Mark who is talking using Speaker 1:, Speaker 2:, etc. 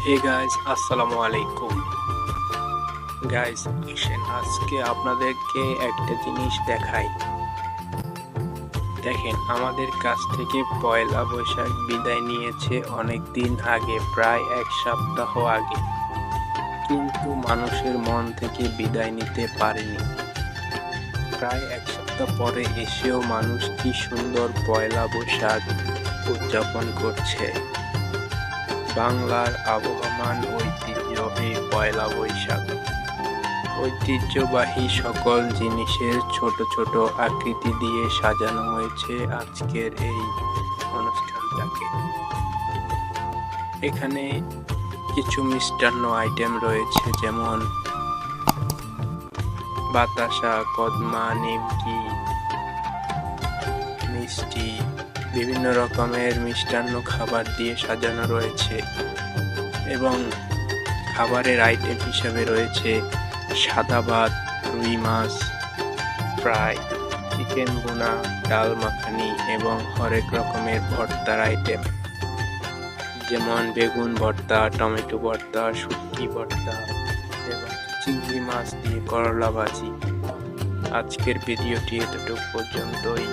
Speaker 1: Hey guys, আসসালামু আলাইকুম। Guys, আসেন আজকে আপনাদেরকে একটা জিনিস দেখাই। দেখেন, আমাদের কাছ থেকে পয়লা বৈশাখ বিদায় নিয়েছে অনেক দিন আগে, প্রায় এক সপ্তাহ আগে, কিন্তু মানুষের মন থেকে বিদায় নিতে পারেনি। প্রায় এক সপ্তাহ পরে এসেও মানুষ কি সুন্দর পয়লা বৈশাখ উদযাপন করছে। বাংলার আবহমান ঐতিহ্য এই পয়লা বৈশাখ। ঐতিহ্যবাহী সকল জিনিসের ছোট ছোট আকৃতি দিয়ে সাজানো হয়েছে আজকের এই অনুষ্ঠানটাকে। এখানে কিছু মিষ্টান্ন আইটেম রয়েছে, যেমন বাতাসা, কদমা, নিমকি, মিষ্টি, বিভিন্ন রকমের মিষ্টান্ন খাবার দিয়ে সাজানো রয়েছে। এবং খাবারের আইটেম হিসাবে রয়েছে সাদা ভাত, রুই মাছ ফ্রাই, চিকেন ভুনা, ডাল মাখানি এবং হরেক রকমের ভর্তার আইটেম, যেমন বেগুন ভর্তা, টমেটো ভর্তা, শুটকি ভর্তা এবং চিংড়ি মাছ দিয়ে করলা ভাজি। আজকের ভিডিওটি এতটুকু পর্যন্তই।